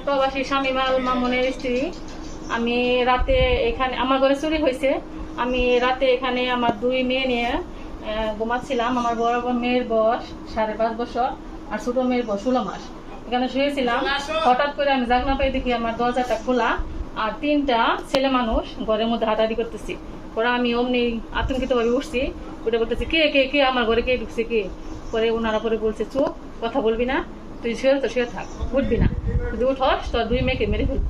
প্রবাসী শামিমাল মামুনের স্ত্রী। আমি রাতে এখানে আমার ঘরে চুরি হয়েছে। আমি রাতে এখানে আমার 2 মেয়ে নিয়ে ঘুমাচ্ছিলাম। আমার বড় মেয়ের বয়স 5.5 বছর আর ছোট মেয়ের বয়স 16 মাস। এখানে শুয়েছিলাম, হঠাৎ করে আমি জাগনা পাই দেখি আমার দরজাটা খোলা আর 3টা ছেলে মানুষ ঘরের মধ্যে হাঁটাহাঁটি করতেছি। পরে আমি অমনি আতঙ্কিতভাবে উঠছি, উঠে বলতেছি কে কে কে আমার ঘরে কে ঢুকছে কে। পরে ওনারা পরে বলছে চুপ, কথা বলবি না, তুই শুয়ে থাক, উঠবি না, যদি উঠস তোর 2 মেয়েকে মেরে ফেলবি।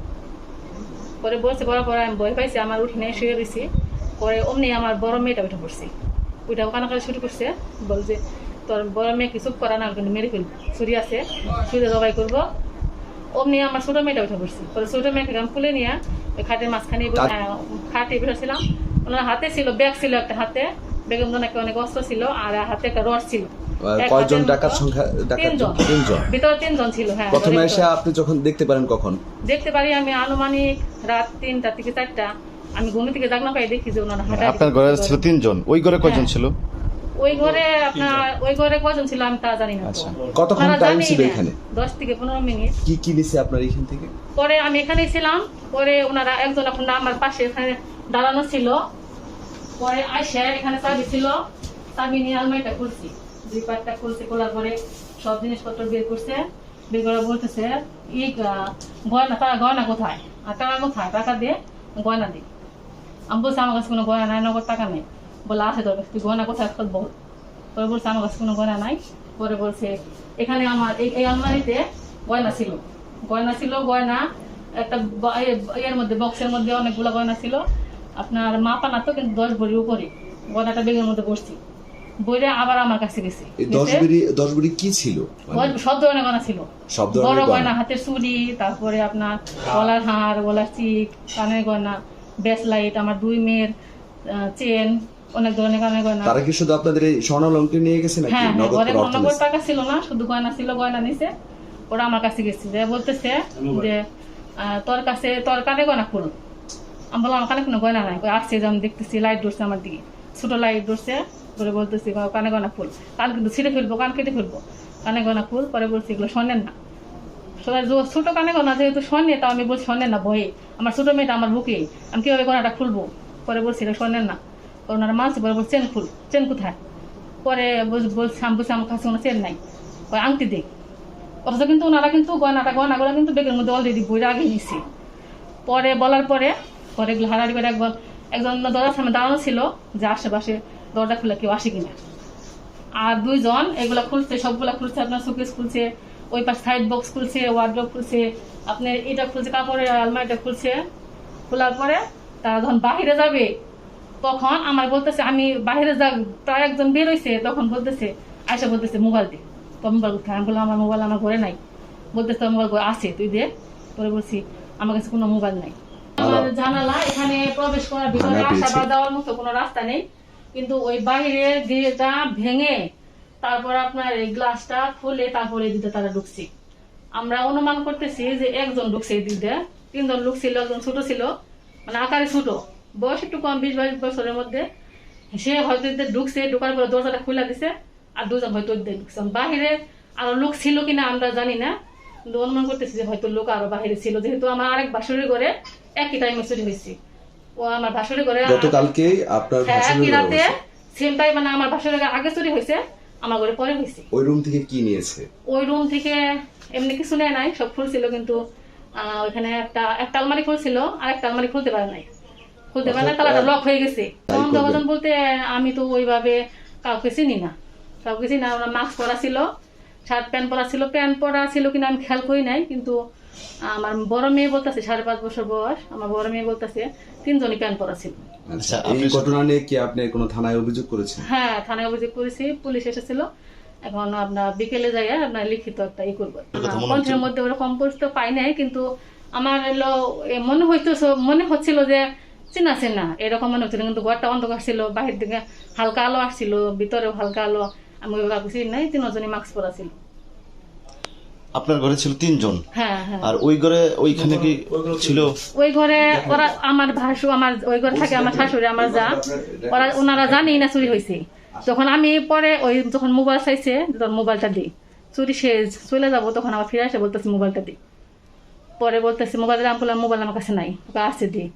পরে বলছে বড় পরে আমি ভয় পাইছি, আমার উঠে নিয়ে শুয়ে রয়েছি। পরে অমনি আমার বড় মেয়েটা উঠে পড়ছি, ওইটা কানাকাটি শুরু করছে, বলছে তোর বড় মেয়ে কি চুপ করা না কিন্তু মেরে ফেলবি, ছুরি আছে ছুরি জবাই করবো। অমনি আমার ছোট মেয়েটা উঠে পড়ছি। পরে ছোট মেয়েকে আমি খুলে নিয়ে ওই খাটের মাঝখানে খাটে বসেছিলাম। ওনার হাতে ছিল ব্যাগ, ছিল একটা হাতে ব্যাগের মধ্যে নাকি অনেক অস্ত্র ছিল আর হাতে একটা রড ছিল। কয়জন ডাকাত সংখ্যা? 3জন, ভিতরে 3জন ছিল। হ্যাঁ, প্রথমে এসে আপনি যখন দেখতে পারেন কখন? দেখতে পারি আমি আনুমানিক রাত 3টা থেকে 4টা। আমি ঘুম থেকে জাগনা পাই দেখি যে ওনারা হাঁটা। আপনার ঘরে ছিল 3জন, ওই ঘরে কয়জন ছিল? ওই ঘরে আপনার ওই ঘরে কয়জন ছিল আমি তা জানি না। কতক্ষণ টাইম ছিল এখানে? 10 থেকে 15 মিনিট। কি কি নিছে আপনার এখান থেকে? পরে আমি এখানেই ছিলাম। পরে ওনারা একজন এখন আমার পাশে এখানে দাঁড়ানো ছিল। পরে আইসা এখানে চাবি ছিল, চাবি নিয়ে আলমারিটা খুলছি, 2 পাটটা খুলছে, খোলার পরে সব জিনিসপত্র বের করছে। বের করে বলতেছে গয়না, তারা গয়না কোথায় আর টাকা কোথায়, টাকা দিয়ে গয়না দিই। আমি বলছি আমার কাছে কোনো গয়না নাই, নগদ টাকা নেই। বলে আছে তোর কাছে, তুই গয়না কোথায় খোঁজ বল। পরে বলছে আমার কাছে কোনো গয়না নাই। পরে বলছে এখানে আমার এই আলমারিতে গয়না ছিল, গয়না একটা এর মধ্যে বক্সের মধ্যে অনেকগুলো গয়না ছিল। আপনার মাপা না তো, কিন্তু 10 ভরির উপরে গয়নাটা ব্যাগের মধ্যে বসছি। বইরে আবার আমার কাছে গেছে। 10 ভরি কি ছিল? সব ধরনের গয়না ছিল, বড় গয়না, হাতের চুড়ি, তারপরে আপনার গলার হার, গলার চিক, কানের গয়না, ব্রেসলাইট, আমার 2 মেয়ের চেন, অনেক ধরনের কানের গয়না। তারা কি শুধু আপনাদের এই স্বর্ণ অলংকার নিয়ে গেছে নাকি নগদ অর্থ? নগদ টাকা ছিল না, শুধু গয়না ছিল, গয়না নিছে। ওরা আমার কাছে গেছে, যে বলতেছে যে তোর কাছে তোর কানে গয়না খুল। আমি বললাম আমার কানে কোনো গয়না নাই। আসছে যে আমি দেখতেছি লাইট ধরছে আমার দিকে, ছোট লাইট ধরছে। পরে বলতেছি কানে গয়না খুল, কান কিন্তু ছিঁড়ে ফেলবো, কান কেটে ফেলবো, কানে গয়না খুল। পরে বলছি এগুলো স্বর্ণের না। সবাই ছোট কানে গয়না যেহেতু স্বর্ণের, তাও আমি বলছি স্বর্ণের না, ভয়ে আমার ছোট মেয়েটা আমার বুকে, আমি কিভাবে গয়নাটা খুলবো। পরে বলছি এটা স্বর্ণের না। ওনারা মানছে। পরে বলছে চেন খুল, চেন কোথায়। পরে বলছি আমি বলছি আমার কাছে কোনো চেন নাই, ওই আংটি দেখ। অথচ কিন্তু ওনারা কিন্তু গয়নাগুলো কিন্তু ব্যাগের মধ্যে অলরেডি বইটা আগে নিছি। পরে বলার পরে এগুলো হারাহারি করে একজন দরজার সামনে দাঁড়ানো ছিল যে আশেপাশে দরজা খুলে কেউ আসে কিনা। আর 2 জন এগুলা খুলছে, সবগুলা খুলছে, আপনার শোকেস খুলছে, ওই পাশে সাইড বক্স খুলছে, ওয়ার্ড্রোব খুলছে, আপনার এটা খুলছে, কাপড়ের আলমারিটা খুলছে। খোলার পরে তারা যখন বাহিরে যাবে তখন আমার বলতেছে, আমি বাহিরে প্রায় একজন বের হয়েছে, তখন বলতেছে আয়সা বলতেছে মোবাইল দে। তো মোবাইল কোথায়? আমি বললাম আমার মোবাইল আমার ঘরে নাই। বলতেছে মোবাইল আছে, তুই দে। পরে বলছি আমার কাছে কোনো মোবাইল নাই। আমার জানালা এখানে প্রবেশ করার ভিতরে আসা বা যাওয়ার মতো কোনো রাস্তা নেই, কিন্তু ওই বাহিরের গেটটা ভেঙে তারপর আপনার এই গ্লাসটা খুলে তারপরে এই দিকে তারা ঢুকছে। আমরা অনুমান করতেছি যে একজন ঢুকছে এই দিকে, 3জন লোক ছিল, একজন ছোট ছিল, মানে আকারে ছোট, বয়স একটু কম, 20-22 বছরের মধ্যে। সে হয়তো ঢুকছে, ঢুকার পরে দরজাটা খুলে দিছে, আর 2 জন হয়তো ঢুকছে। বাহিরে আরো লোক ছিল কিনা আমরা জানি না, কিন্তু অনুমান করতেছি যে হয়তো লোক আরো বাহিরে ছিল, যেহেতু আমার আরেক ভাসুরের ঘরে একই টাইমে চুরি হয়েছে। ও আমার ভাসুরের ঘরে গতকালকে আপনার একই রাতে সেম টাইম, মানে আমার ভাসুরের আগে চুরি হয়েছে, আমার ঘরে পরে হয়েছে। ওই রুম থেকে কি নিয়েছে? ওই রুম থেকে এমনি কিছু নেয় নাই, সব খুলছিল, কিন্তু ওইখানে একটা আলমারি খুলছিল, আর একটা আলমারি খুলতে পারে নাই, তালাটা লক হয়ে গেছে। সন্দেহজন বলতে আমি তো ওইভাবে কাউকে চিনি না, ওরা মাস্ক পরা ছিল, শার্ট প্যান্ট পরা ছিল কিনা আমি খেয়াল করি নাই। কিন্তু আমার বড় মেয়ে বলতেছে 5.5 বছর বয়স, আমার বড় মেয়ে বলতেছে 3 জনই প্যান্ট পরা ছিল। আচ্ছা, এই ঘটনা নিয়ে কি আপনি কোনো থানায় অভিযোগ করেছেন? হ্যাঁ, থানায় অভিযোগ করেছি, পুলিশ এসেছিল। এখন আপনার বিকেলে যাই আপনার লিখিত একটা করবো। কণ্ঠের মধ্যে ওরকম পরিচিত পাই নাই, কিন্তু আমার মনে হচ্ছিল যে চেনা এরকম মনে হচ্ছিল, কিন্তু ঘরটা অন্ধকার ছিল, বাহির দিকে হালকা আলো আসছিল, ভিতরেও হালকা আলো, আমি ওইভাবে চিনি নাই। 3 জনই মাস্ক পরা ছিল। আপনার ঘরে ছিল 3 জন? হ্যাঁ। আর ওই ঘরে ওইখানে কি ছিল? ওই ঘরে ওরা আমার ভাসু, আমার ওই ঘরে থাকে আমার শাশুড়ি, আমার যা, ওনারা জানি না চুরি হয়েছে। যখন আমি পরে যখন মোবাইল চাইছে, তখন মোবাইলটা দিই, চুরি শেষ চলে যাবো, তখন আবার ফিরে আসে বলতেছি মোবাইলটা দিই। পরে বলতেছে মোবাইল দাম করলাম, মোবাইল আমার কাছে নাই, ওকে আসছে দিই।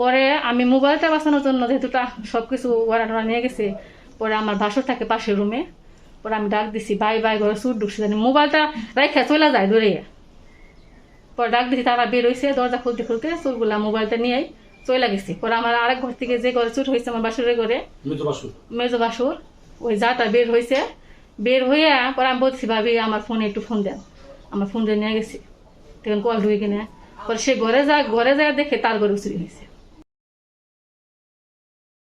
পরে আমি মোবাইলটা বাঁচানোর জন্য যেহেতু সব কিছু ওরা নিয়ে গেছে, পরে আমার ভাসুর থাকে পাশের রুমে, পরে আমি ডাক দিছি বাই বাই ঘরে চুর ঢুকছে জানি, মোবাইলটা রাইখা চলে যায় দৌড়ে। পরে ডাক দিছি, তারা বের হয়েছে, দরজা খুলতে খুলতে চোরগুলা মোবাইলটা নিয়েই চলে গেছে। পরে আমার আরেক ঘর থেকে যে ঘরে চুর হয়েছে আমার বাসুরের ঘরে, মেজো বাসুর, ওই যাটা বের হয়েছে, বের হয়ে পরে আমি বলছি ভাবি আমার ফোনে একটু ফোন দেন, আমার ফোন দিয়ে নিয়ে গেছি, তখন কল ঢুকে কিনে। পরে সে ঘরে যায় দেখে তার ঘরে চুরি হয়েছে।